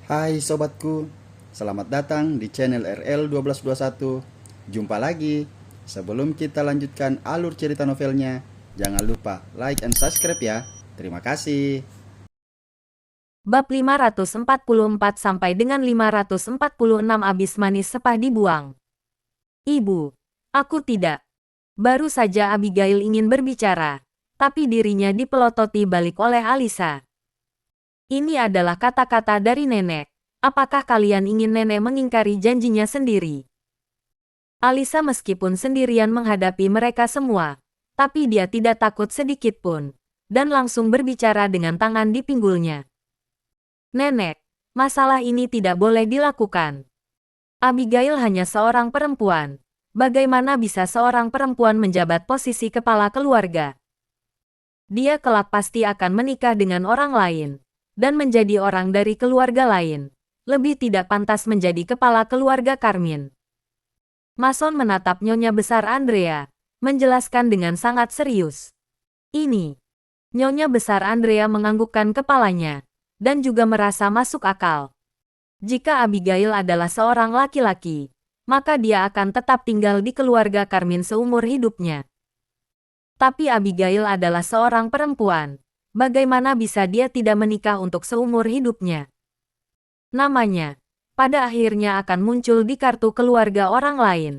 Hai sobatku, selamat datang di channel RL1221. Jumpa lagi. Sebelum kita lanjutkan alur cerita novelnya, jangan lupa like and subscribe ya. Terima kasih. Bab 544 sampai dengan 546 abis manis sepah dibuang. Ibu, aku tidak. Baru saja Abigail ingin berbicara, tapi dirinya dipelototi balik oleh Alisa. Ini adalah kata-kata dari nenek. Apakah kalian ingin nenek mengingkari janjinya sendiri? Alisa meskipun sendirian menghadapi mereka semua, tapi dia tidak takut sedikit pun, dan langsung berbicara dengan tangan di pinggulnya. Nenek, masalah ini tidak boleh dilakukan. Abigail hanya seorang perempuan. Bagaimana bisa seorang perempuan menjabat posisi kepala keluarga? Dia kelak pasti akan menikah dengan orang lain, dan menjadi orang dari keluarga lain. Lebih tidak pantas menjadi kepala keluarga Carmine. Mason menatap Nyonya Besar Andrea, menjelaskan dengan sangat serius. Ini. Nyonya Besar Andrea menganggukkan kepalanya, dan juga merasa masuk akal. Jika Abigail adalah seorang laki-laki, maka dia akan tetap tinggal di keluarga Carmine seumur hidupnya. Tapi Abigail adalah seorang perempuan. Bagaimana bisa dia tidak menikah untuk seumur hidupnya? Namanya, pada akhirnya akan muncul di kartu keluarga orang lain.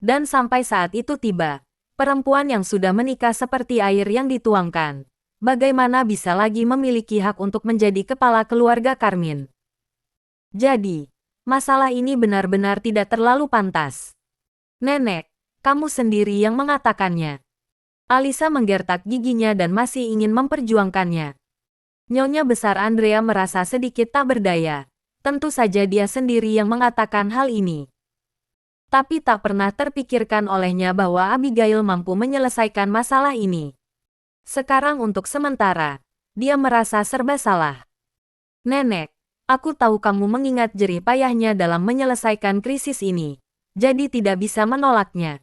Dan sampai saat itu tiba, perempuan yang sudah menikah seperti air yang dituangkan. Bagaimana bisa lagi memiliki hak untuk menjadi kepala keluarga Carmine? Jadi, masalah ini benar-benar tidak terlalu pantas. Nenek, kamu sendiri yang mengatakannya. Alisa menggertak giginya dan masih ingin memperjuangkannya. Nyonya Besar Andrea merasa sedikit tak berdaya. Tentu saja dia sendiri yang mengatakan hal ini. Tapi tak pernah terpikirkan olehnya bahwa Abigail mampu menyelesaikan masalah ini. Sekarang untuk sementara, dia merasa serba salah. Nenek, aku tahu kamu mengingat jerih payahnya dalam menyelesaikan krisis ini, jadi tidak bisa menolaknya.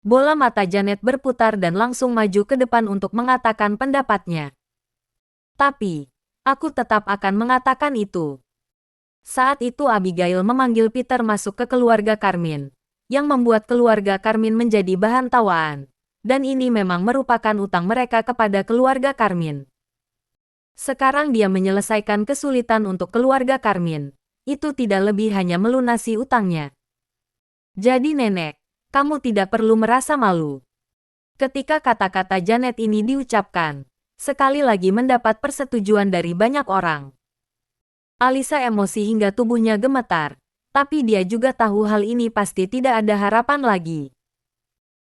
Bola mata Janet berputar dan langsung maju ke depan untuk mengatakan pendapatnya. Tapi, aku tetap akan mengatakan itu. Saat itu Abigail memanggil Peter masuk ke keluarga Carmine, yang membuat keluarga Carmine menjadi bahan tawaan. Dan ini memang merupakan utang mereka kepada keluarga Carmine. Sekarang dia menyelesaikan kesulitan untuk keluarga Carmine. Itu tidak lebih hanya melunasi utangnya. Jadi nenek, kamu tidak perlu merasa malu. Ketika kata-kata Janet ini diucapkan, sekali lagi mendapat persetujuan dari banyak orang. Alisa emosi hingga tubuhnya gemetar, tapi dia juga tahu hal ini pasti tidak ada harapan lagi.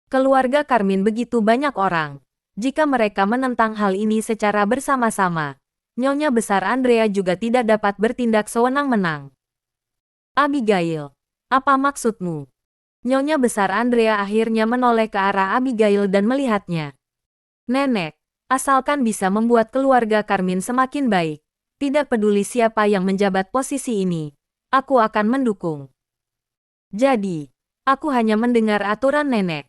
Keluarga Carmine begitu banyak orang. Jika mereka menentang hal ini secara bersama-sama, Nyonya Besar Andrea juga tidak dapat bertindak sewenang-wenang. Abigail, apa maksudmu? Nyonya Besar Andrea akhirnya menoleh ke arah Abigail dan melihatnya. Nenek, asalkan bisa membuat keluarga Carmine semakin baik, tidak peduli siapa yang menjabat posisi ini, aku akan mendukung. Jadi, aku hanya mendengar aturan nenek.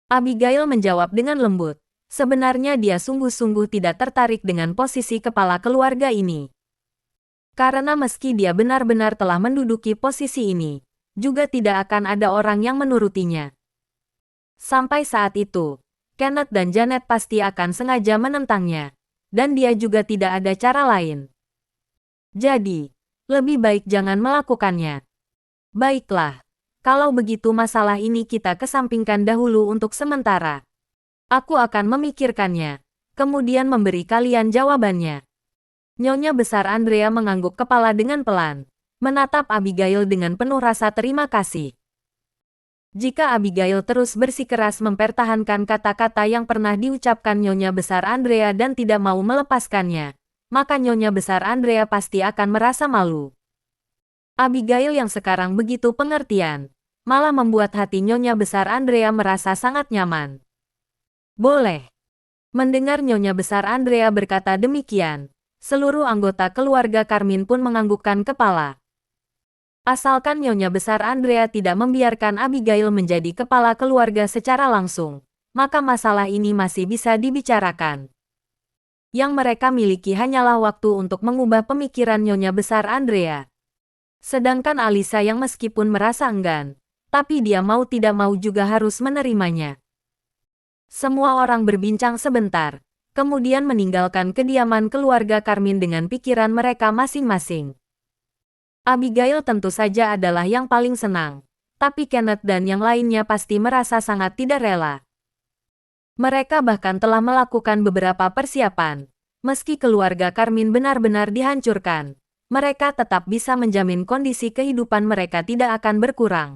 Abigail menjawab dengan lembut. Sebenarnya dia sungguh-sungguh tidak tertarik dengan posisi kepala keluarga ini. Karena meski dia benar-benar telah menduduki posisi ini, juga tidak akan ada orang yang menurutinya. Sampai saat itu, Kenneth dan Janet pasti akan sengaja menentangnya. Dan dia juga tidak ada cara lain. Jadi, lebih baik jangan melakukannya. Baiklah. Kalau begitu masalah ini kita kesampingkan dahulu untuk sementara. Aku akan memikirkannya, kemudian memberi kalian jawabannya. Nyonya Besar Andrea mengangguk kepala dengan pelan, menatap Abigail dengan penuh rasa terima kasih. Jika Abigail terus bersikeras mempertahankan kata-kata yang pernah diucapkan Nyonya Besar Andrea dan tidak mau melepaskannya, maka Nyonya Besar Andrea pasti akan merasa malu. Abigail yang sekarang begitu pengertian, malah membuat hati Nyonya Besar Andrea merasa sangat nyaman. Boleh. Mendengar Nyonya Besar Andrea berkata demikian, seluruh anggota keluarga Carmine pun menganggukkan kepala. Asalkan Nyonya Besar Andrea tidak membiarkan Abigail menjadi kepala keluarga secara langsung, maka masalah ini masih bisa dibicarakan. Yang mereka miliki hanyalah waktu untuk mengubah pemikiran Nyonya Besar Andrea. Sedangkan Alisa yang meskipun merasa enggan, tapi dia mau tidak mau juga harus menerimanya. Semua orang berbincang sebentar, kemudian meninggalkan kediaman keluarga Carmine dengan pikiran mereka masing-masing. Abigail tentu saja adalah yang paling senang, tapi Kenneth dan yang lainnya pasti merasa sangat tidak rela. Mereka bahkan telah melakukan beberapa persiapan. Meski keluarga Carmine benar-benar dihancurkan, mereka tetap bisa menjamin kondisi kehidupan mereka tidak akan berkurang.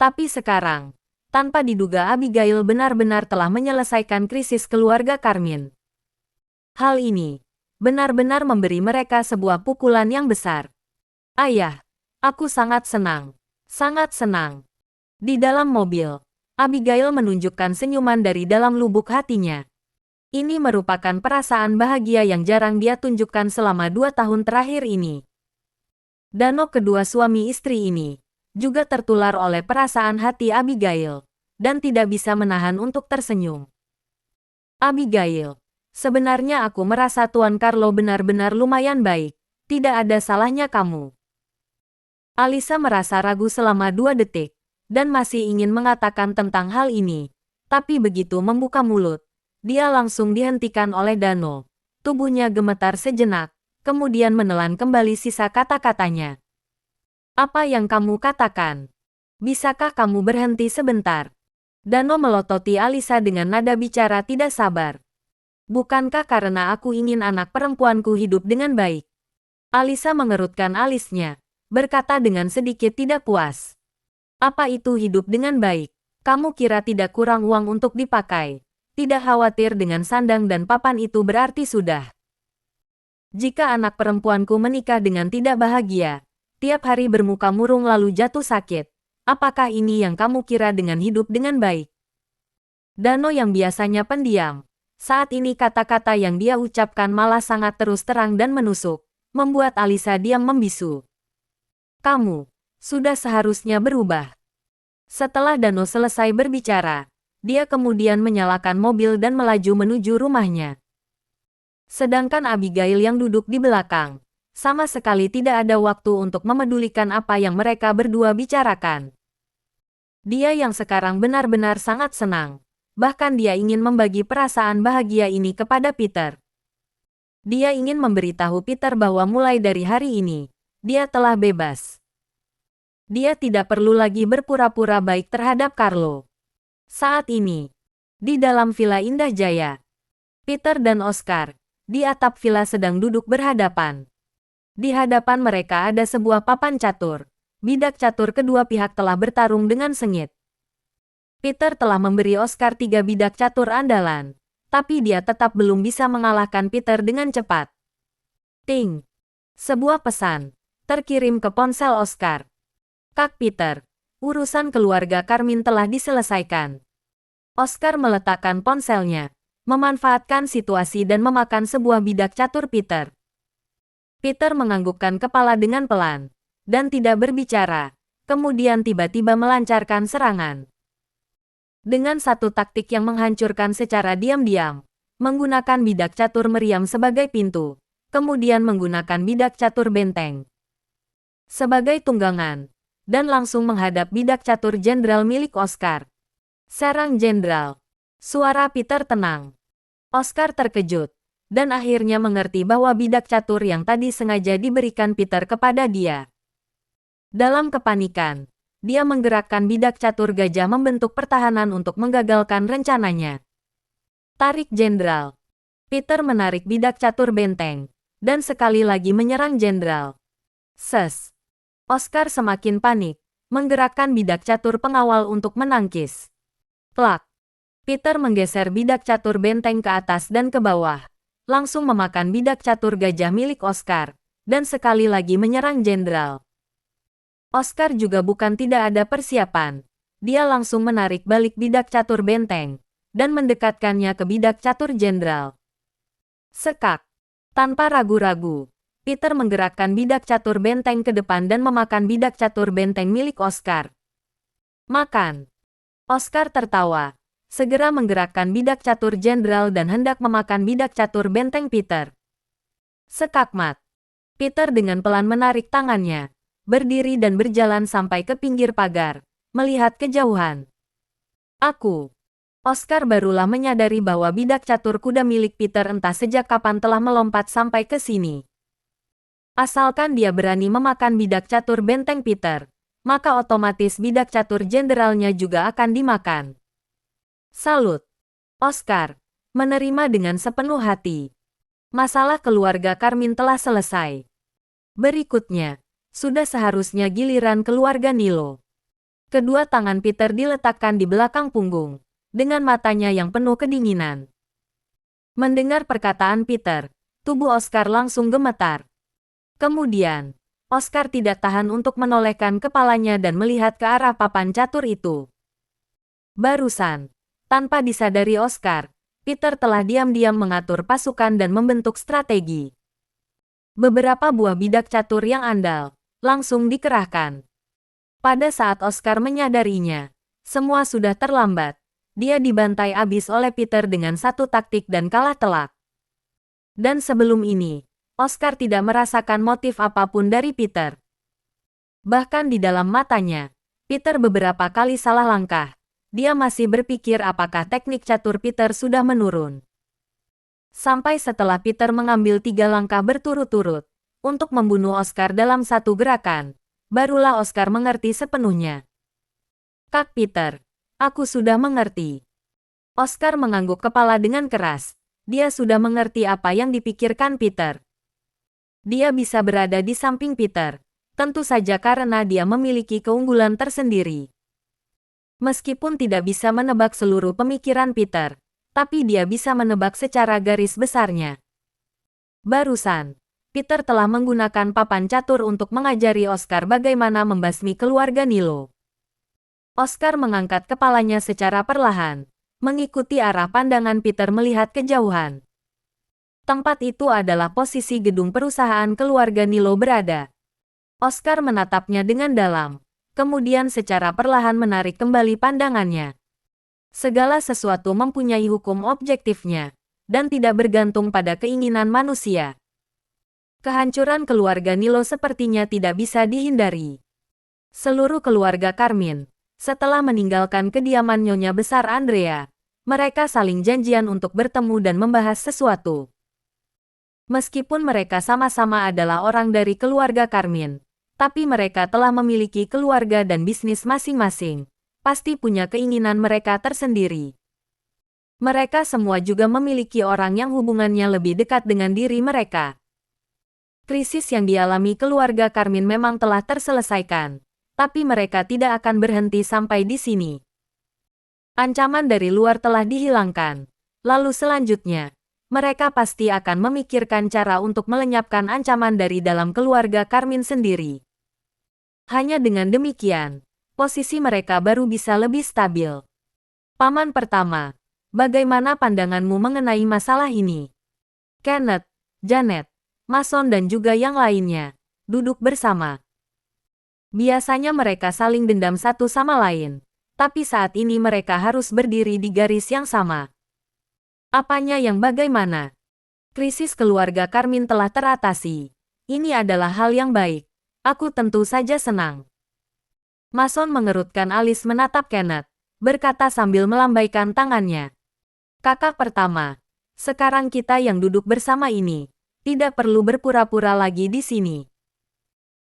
Tapi sekarang, tanpa diduga Abigail benar-benar telah menyelesaikan krisis keluarga Carmine. Hal ini benar-benar memberi mereka sebuah pukulan yang besar. Ayah, aku sangat senang. Sangat senang. Di dalam mobil, Abigail menunjukkan senyuman dari dalam lubuk hatinya. Ini merupakan perasaan bahagia yang jarang dia tunjukkan selama 2 tahun terakhir ini. Dano kedua suami istri ini juga tertular oleh perasaan hati Abigail dan tidak bisa menahan untuk tersenyum. Abigail, sebenarnya aku merasa Tuan Carlo benar-benar lumayan baik. Tidak ada salahnya kamu. Alisa merasa ragu selama 2 detik dan masih ingin mengatakan tentang hal ini. Tapi begitu membuka mulut, dia langsung dihentikan oleh Dano. Tubuhnya gemetar sejenak, kemudian menelan kembali sisa kata-katanya. Apa yang kamu katakan? Bisakah kamu berhenti sebentar? Dano melototi Alisa dengan nada bicara tidak sabar. Bukankah karena aku ingin anak perempuanku hidup dengan baik? Alisa mengerutkan alisnya, berkata dengan sedikit tidak puas. Apa itu hidup dengan baik? Kamu kira tidak kurang uang untuk dipakai? Tidak khawatir dengan sandang dan papan itu berarti sudah. Jika anak perempuanku menikah dengan tidak bahagia, tiap hari bermuka murung lalu jatuh sakit, apakah ini yang kamu kira dengan hidup dengan baik? Dano yang biasanya pendiam, saat ini kata-kata yang dia ucapkan malah sangat terus terang dan menusuk, membuat Alisa diam membisu. Kamu sudah seharusnya berubah. Setelah Dano selesai berbicara, dia kemudian menyalakan mobil dan melaju menuju rumahnya. Sedangkan Abigail yang duduk di belakang, sama sekali tidak ada waktu untuk memedulikan apa yang mereka berdua bicarakan. Dia yang sekarang benar-benar sangat senang, bahkan dia ingin membagi perasaan bahagia ini kepada Peter. Dia ingin memberitahu Peter bahwa mulai dari hari ini, dia telah bebas. Dia tidak perlu lagi berpura-pura baik terhadap Carlo. Saat ini, di dalam Villa Indah Jaya, Peter dan Oscar, di atap villa sedang duduk berhadapan. Di hadapan mereka ada sebuah papan catur. Bidak catur kedua pihak telah bertarung dengan sengit. Peter telah memberi Oscar 3 bidak catur andalan, tapi dia tetap belum bisa mengalahkan Peter dengan cepat. Ting! Sebuah pesan terkirim ke ponsel Oscar. Kak Peter, urusan keluarga Carmine telah diselesaikan. Oscar meletakkan ponselnya, memanfaatkan situasi dan memakan sebuah bidak catur Peter. Peter menganggukkan kepala dengan pelan, dan tidak berbicara, kemudian tiba-tiba melancarkan serangan. Dengan satu taktik yang menghancurkan secara diam-diam, menggunakan bidak catur meriam sebagai pintu, kemudian menggunakan bidak catur benteng sebagai tunggangan, dan langsung menghadap bidak catur jenderal milik Oscar. Serang jenderal. Suara Peter tenang. Oscar terkejut, dan akhirnya mengerti bahwa bidak catur yang tadi sengaja diberikan Peter kepada dia. Dalam kepanikan, dia menggerakkan bidak catur gajah membentuk pertahanan untuk menggagalkan rencananya. Tarik jenderal. Peter menarik bidak catur benteng, dan sekali lagi menyerang jenderal. Ses. Oscar semakin panik, menggerakkan bidak catur pengawal untuk menangkis. Plak. Peter menggeser bidak catur benteng ke atas dan ke bawah, langsung memakan bidak catur gajah milik Oscar, dan sekali lagi menyerang jenderal. Oscar juga bukan tidak ada persiapan. Dia langsung menarik balik bidak catur benteng, dan mendekatkannya ke bidak catur jenderal. Sekak. Tanpa ragu-ragu, Peter menggerakkan bidak catur benteng ke depan dan memakan bidak catur benteng milik Oscar. Makan. Oscar tertawa, segera menggerakkan bidak catur jenderal dan hendak memakan bidak catur benteng Peter. Sekakmat, Peter dengan pelan menarik tangannya, berdiri dan berjalan sampai ke pinggir pagar, melihat kejauhan. Oscar barulah menyadari bahwa bidak catur kuda milik Peter entah sejak kapan telah melompat sampai ke sini. Asalkan dia berani memakan bidak catur benteng Peter, maka otomatis bidak catur jenderalnya juga akan dimakan. Salut. Oscar menerima dengan sepenuh hati. Masalah keluarga Carmine telah selesai. Berikutnya, sudah seharusnya giliran keluarga Nilo. Kedua tangan Peter diletakkan di belakang punggung, dengan matanya yang penuh kedinginan. Mendengar perkataan Peter, tubuh Oscar langsung gemetar. Kemudian, Oscar tidak tahan untuk menolehkan kepalanya dan melihat ke arah papan catur itu. Barusan, tanpa disadari Oscar, Peter telah diam-diam mengatur pasukan dan membentuk strategi. Beberapa buah bidak catur yang andal langsung dikerahkan. Pada saat Oscar menyadarinya, semua sudah terlambat. Dia dibantai abis oleh Peter dengan satu taktik dan kalah telak. Dan sebelum ini, Oscar tidak merasakan motif apapun dari Peter. Bahkan di dalam matanya, Peter beberapa kali salah langkah. Dia masih berpikir apakah teknik catur Peter sudah menurun. Sampai setelah Peter mengambil 3 langkah berturut-turut untuk membunuh Oscar dalam satu gerakan, barulah Oscar mengerti sepenuhnya. Kak Peter, aku sudah mengerti. Oscar mengangguk kepala dengan keras. Dia sudah mengerti apa yang dipikirkan Peter. Dia bisa berada di samping Peter, tentu saja karena dia memiliki keunggulan tersendiri. Meskipun tidak bisa menebak seluruh pemikiran Peter, tapi dia bisa menebak secara garis besarnya. Barusan, Peter telah menggunakan papan catur untuk mengajari Oscar bagaimana membasmi keluarga Nilo. Oscar mengangkat kepalanya secara perlahan, mengikuti arah pandangan Peter melihat kejauhan. Tempat itu adalah posisi gedung perusahaan keluarga Nilo berada. Oscar menatapnya dengan dalam, kemudian secara perlahan menarik kembali pandangannya. Segala sesuatu mempunyai hukum objektifnya, dan tidak bergantung pada keinginan manusia. Kehancuran keluarga Nilo sepertinya tidak bisa dihindari. Seluruh keluarga Carmine, setelah meninggalkan kediaman Nyonya Besar Andrea, mereka saling janjian untuk bertemu dan membahas sesuatu. Meskipun mereka sama-sama adalah orang dari keluarga Carmine, tapi mereka telah memiliki keluarga dan bisnis masing-masing, pasti punya keinginan mereka tersendiri. Mereka semua juga memiliki orang yang hubungannya lebih dekat dengan diri mereka. Krisis yang dialami keluarga Carmine memang telah terselesaikan, tapi mereka tidak akan berhenti sampai di sini. Ancaman dari luar telah dihilangkan, lalu selanjutnya, mereka pasti akan memikirkan cara untuk melenyapkan ancaman dari dalam keluarga Carmine sendiri. Hanya dengan demikian, posisi mereka baru bisa lebih stabil. Paman pertama, bagaimana pandanganmu mengenai masalah ini? Kenneth, Janet, Mason dan juga yang lainnya, duduk bersama. Biasanya mereka saling dendam satu sama lain, tapi saat ini mereka harus berdiri di garis yang sama. Apanya yang bagaimana? Krisis keluarga Carmine telah teratasi. Ini adalah hal yang baik. Aku tentu saja senang. Mason mengerutkan alis menatap Kenneth, berkata sambil melambaikan tangannya. Kakak pertama, sekarang kita yang duduk bersama ini, tidak perlu berpura-pura lagi di sini.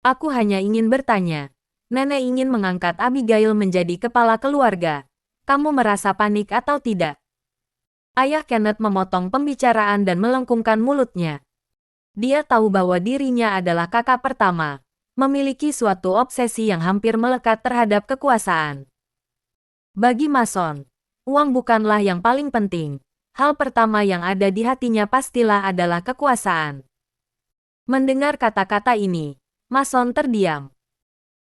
Aku hanya ingin bertanya. Nenek ingin mengangkat Abigail menjadi kepala keluarga. Kamu merasa panik atau tidak? Ayah Kenneth memotong pembicaraan dan melengkungkan mulutnya. Dia tahu bahwa dirinya adalah kakak pertama, memiliki suatu obsesi yang hampir melekat terhadap kekuasaan. Bagi Mason, uang bukanlah yang paling penting. Hal pertama yang ada di hatinya pastilah adalah kekuasaan. Mendengar kata-kata ini, Mason terdiam.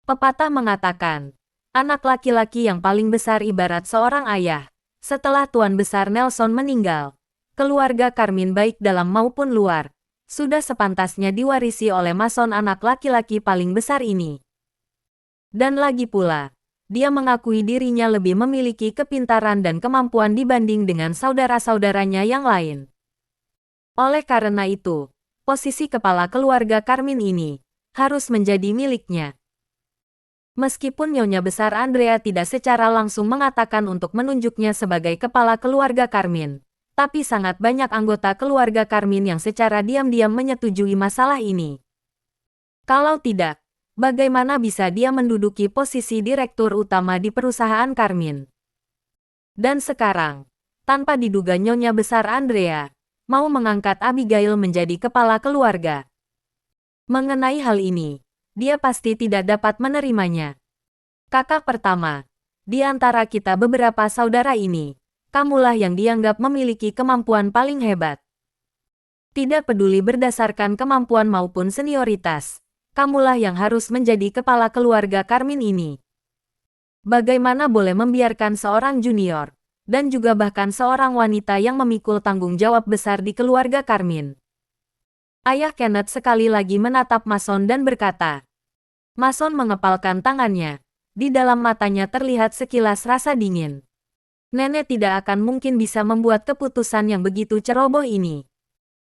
Pepatah mengatakan, anak laki-laki yang paling besar ibarat seorang ayah. Setelah Tuan Besar Nelson meninggal, keluarga Carmine baik dalam maupun luar, sudah sepantasnya diwarisi oleh Mason anak laki-laki paling besar ini. Dan lagi pula, dia mengakui dirinya lebih memiliki kepintaran dan kemampuan dibanding dengan saudara-saudaranya yang lain. Oleh karena itu, posisi kepala keluarga Carmine ini harus menjadi miliknya. Meskipun Nyonya Besar Andrea tidak secara langsung mengatakan untuk menunjuknya sebagai kepala keluarga Carmine, tapi sangat banyak anggota keluarga Carmine yang secara diam-diam menyetujui masalah ini. Kalau tidak, bagaimana bisa dia menduduki posisi direktur utama di perusahaan Carmine? Dan sekarang, tanpa diduga Nyonya Besar Andrea mau mengangkat Abigail menjadi kepala keluarga. Mengenai hal ini, dia pasti tidak dapat menerimanya. Kakak pertama, di antara kita beberapa saudara ini, kamulah yang dianggap memiliki kemampuan paling hebat. Tidak peduli berdasarkan kemampuan maupun senioritas, kamulah yang harus menjadi kepala keluarga Carmine ini. Bagaimana boleh membiarkan seorang junior, dan juga bahkan seorang wanita yang memikul tanggung jawab besar di keluarga Carmine? Ayah Kenneth sekali lagi menatap Mason dan berkata. Mason mengepalkan tangannya. Di dalam matanya terlihat sekilas rasa dingin. Nenek tidak akan mungkin bisa membuat keputusan yang begitu ceroboh ini.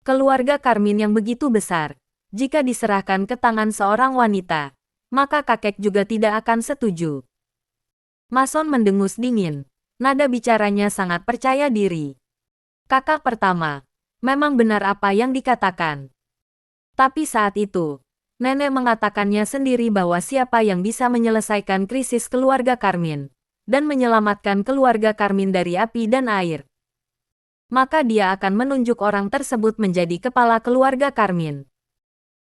Keluarga Carmine yang begitu besar, jika diserahkan ke tangan seorang wanita, maka kakek juga tidak akan setuju. Mason mendengus dingin. Nada bicaranya sangat percaya diri. Kakak pertama, memang benar apa yang dikatakan. Tapi saat itu, nenek mengatakannya sendiri bahwa siapa yang bisa menyelesaikan krisis keluarga Carmine dan menyelamatkan keluarga Carmine dari api dan air, maka dia akan menunjuk orang tersebut menjadi kepala keluarga Carmine.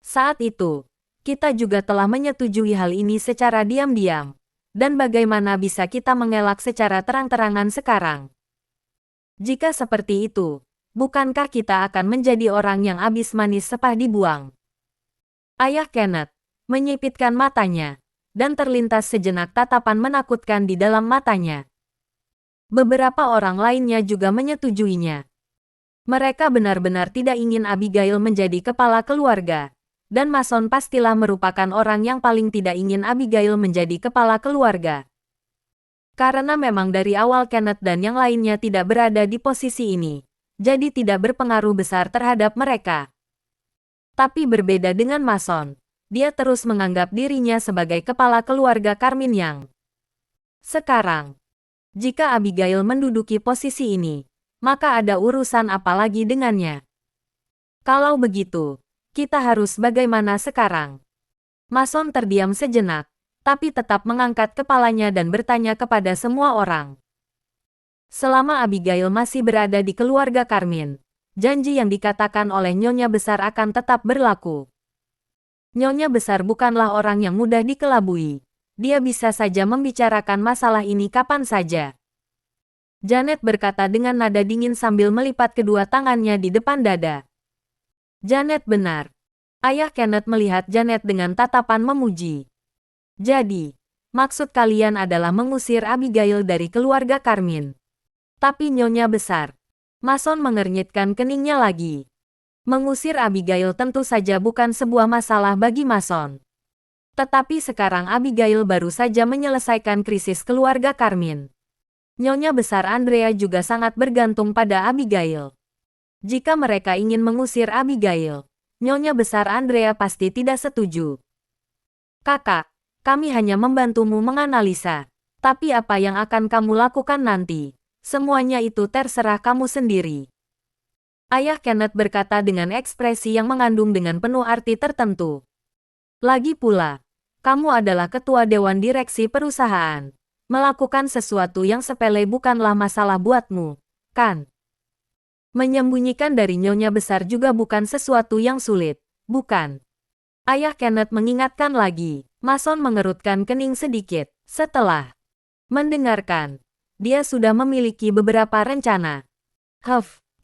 Saat itu, kita juga telah menyetujui hal ini secara diam-diam, dan bagaimana bisa kita mengelak secara terang-terangan sekarang? Jika seperti itu, bukankah kita akan menjadi orang yang habis manis sepah dibuang? Ayah Kenneth menyipitkan matanya, dan terlintas sejenak tatapan menakutkan di dalam matanya. Beberapa orang lainnya juga menyetujuinya. Mereka benar-benar tidak ingin Abigail menjadi kepala keluarga, dan Mason pastilah merupakan orang yang paling tidak ingin Abigail menjadi kepala keluarga. Karena memang dari awal Kenneth dan yang lainnya tidak berada di posisi ini, jadi tidak berpengaruh besar terhadap mereka. Tapi berbeda dengan Mason, dia terus menganggap dirinya sebagai kepala keluarga Carmine yang. Sekarang, jika Abigail menduduki posisi ini, maka ada urusan apa lagi dengannya? Kalau begitu, kita harus bagaimana sekarang? Mason terdiam sejenak, tapi tetap mengangkat kepalanya dan bertanya kepada semua orang. Selama Abigail masih berada di keluarga Carmine, janji yang dikatakan oleh Nyonya Besar akan tetap berlaku. Nyonya Besar bukanlah orang yang mudah dikelabui. Dia bisa saja membicarakan masalah ini kapan saja. Janet berkata dengan nada dingin sambil melipat kedua tangannya di depan dada. Janet benar. Ayah Kenneth melihat Janet dengan tatapan memuji. Jadi, maksud kalian adalah mengusir Abigail dari keluarga Carmine. Tapi Nyonya Besar, Mason mengernyitkan keningnya lagi. Mengusir Abigail tentu saja bukan sebuah masalah bagi Mason. Tetapi sekarang Abigail baru saja menyelesaikan krisis keluarga Carmine. Nyonya Besar Andrea juga sangat bergantung pada Abigail. Jika mereka ingin mengusir Abigail, Nyonya Besar Andrea pasti tidak setuju. Kakak, kami hanya membantumu menganalisa. Tapi apa yang akan kamu lakukan nanti? Semuanya itu terserah kamu sendiri. Ayah Kenneth berkata dengan ekspresi yang mengandung dengan penuh arti tertentu. Lagi pula, kamu adalah ketua dewan direksi perusahaan. Melakukan sesuatu yang sepele bukanlah masalah buatmu, kan? Menyembunyikan dari Nyonya Besar juga bukan sesuatu yang sulit, bukan? Ayah Kenneth mengingatkan lagi. Mason mengerutkan kening sedikit. Setelah mendengarkan, dia sudah memiliki beberapa rencana.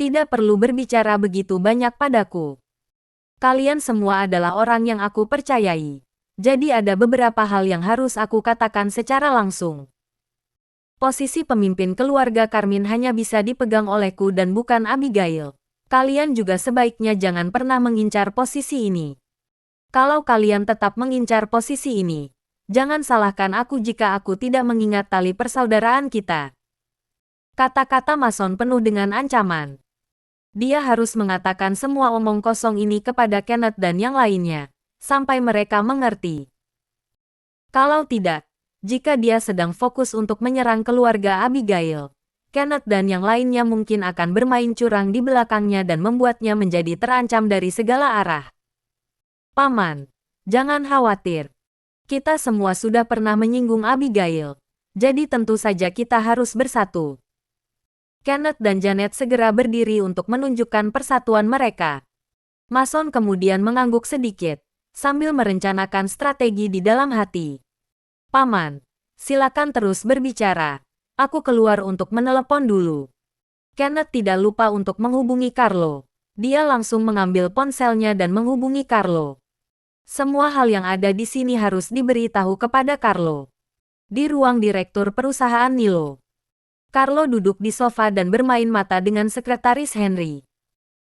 Tidak perlu berbicara begitu banyak padaku. Kalian semua adalah orang yang aku percayai. Jadi ada beberapa hal yang harus aku katakan secara langsung. Posisi pemimpin keluarga Carmine hanya bisa dipegang olehku dan bukan Abigail. Kalian juga sebaiknya jangan pernah mengincar posisi ini. Kalau kalian tetap mengincar posisi ini, Jangan salahkan aku jika aku tidak mengingat tali persaudaraan kita. Kata-kata Mason penuh dengan ancaman. Dia harus mengatakan semua omong kosong ini kepada Kenneth dan yang lainnya, sampai mereka mengerti. Kalau tidak, jika dia sedang fokus untuk menyerang keluarga Abigail, Kenneth dan yang lainnya mungkin akan bermain curang di belakangnya dan membuatnya menjadi terancam dari segala arah. Paman, jangan khawatir. Kita semua sudah pernah menyinggung Abigail, jadi tentu saja kita harus bersatu. Kenneth dan Janet segera berdiri untuk menunjukkan persatuan mereka. Mason kemudian mengangguk sedikit, sambil merencanakan strategi di dalam hati. Paman, silakan terus berbicara. Aku keluar untuk menelepon dulu. Kenneth tidak lupa untuk menghubungi Carlo. Dia langsung mengambil ponselnya dan menghubungi Carlo. Semua hal yang ada di sini harus diberitahu kepada Carlo. Di ruang direktur perusahaan Nilo, Carlo duduk di sofa dan bermain mata dengan sekretaris Henry.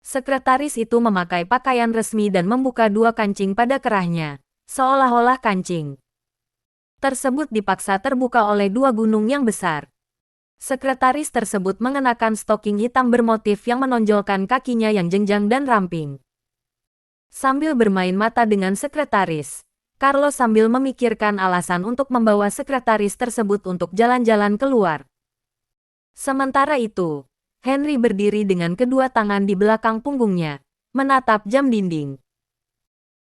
Sekretaris itu memakai pakaian resmi dan membuka dua kancing pada kerahnya, seolah-olah kancing tersebut dipaksa terbuka oleh dua gunung yang besar. Sekretaris tersebut mengenakan stoking hitam bermotif yang menonjolkan kakinya yang jenjang dan ramping. Sambil bermain mata dengan sekretaris, Carlo sambil memikirkan alasan untuk membawa sekretaris tersebut untuk jalan-jalan keluar. Sementara itu, Henry berdiri dengan kedua tangan di belakang punggungnya, menatap jam dinding.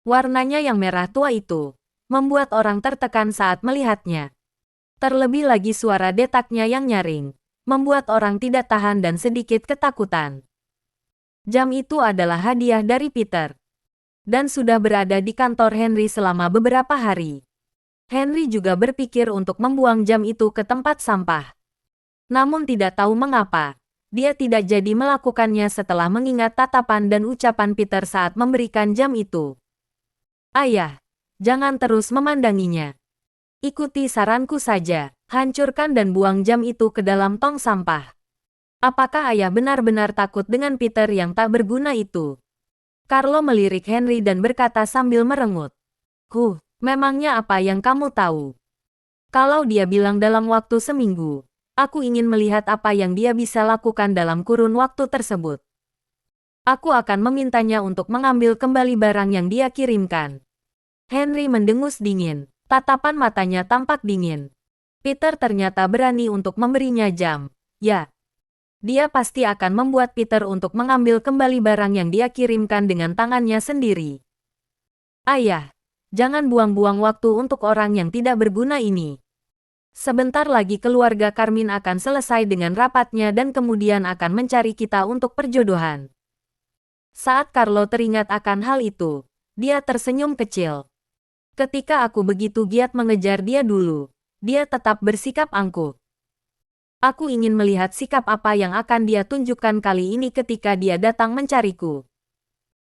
Warnanya yang merah tua itu membuat orang tertekan saat melihatnya. Terlebih lagi suara detaknya yang nyaring, membuat orang tidak tahan dan sedikit ketakutan. Jam itu adalah hadiah dari Peter, dan sudah berada di kantor Henry selama beberapa hari. Henry juga berpikir untuk membuang jam itu ke tempat sampah. Namun tidak tahu mengapa, dia tidak jadi melakukannya setelah mengingat tatapan dan ucapan Peter saat memberikan jam itu. Ayah, jangan terus memandanginya. Ikuti saranku saja, hancurkan dan buang jam itu ke dalam tong sampah. Apakah ayah benar-benar takut dengan Peter yang tak berguna itu? Carlo melirik Henry dan berkata sambil merengut. Memangnya apa yang kamu tahu? Kalau dia bilang dalam waktu seminggu, aku ingin melihat apa yang dia bisa lakukan dalam kurun waktu tersebut. Aku akan memintanya untuk mengambil kembali barang yang dia kirimkan. Henry mendengus dingin, tatapan matanya tampak dingin. Peter ternyata berani untuk memberinya jam. Ya. Dia pasti akan membuat Peter untuk mengambil kembali barang yang dia kirimkan dengan tangannya sendiri. Ayah, jangan buang-buang waktu untuk orang yang tidak berguna ini. Sebentar lagi keluarga Carmine akan selesai dengan rapatnya dan kemudian akan mencari kita untuk perjodohan. Saat Carlo teringat akan hal itu, dia tersenyum kecil. Ketika aku begitu giat mengejar dia dulu, dia tetap bersikap angkuh. Aku ingin melihat sikap apa yang akan dia tunjukkan kali ini ketika dia datang mencariku.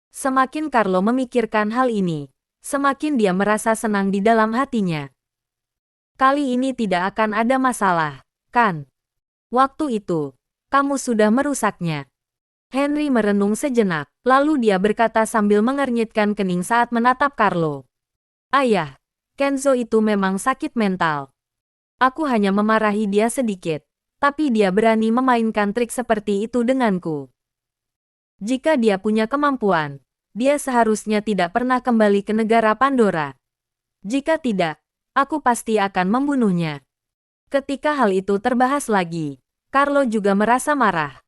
Semakin Carlo memikirkan hal ini, semakin dia merasa senang di dalam hatinya. Kali ini tidak akan ada masalah, kan? Waktu itu, kamu sudah merusaknya. Henry merenung sejenak, lalu dia berkata sambil mengernyitkan kening saat menatap Carlo. Ayah, Kenzo itu memang sakit mental. Aku hanya memarahi dia sedikit. Tapi dia berani memainkan trik seperti itu denganku. Jika dia punya kemampuan, dia seharusnya tidak pernah kembali ke negara Pandora. Jika tidak, aku pasti akan membunuhnya. Ketika hal itu terbahas lagi, Carlo juga merasa marah.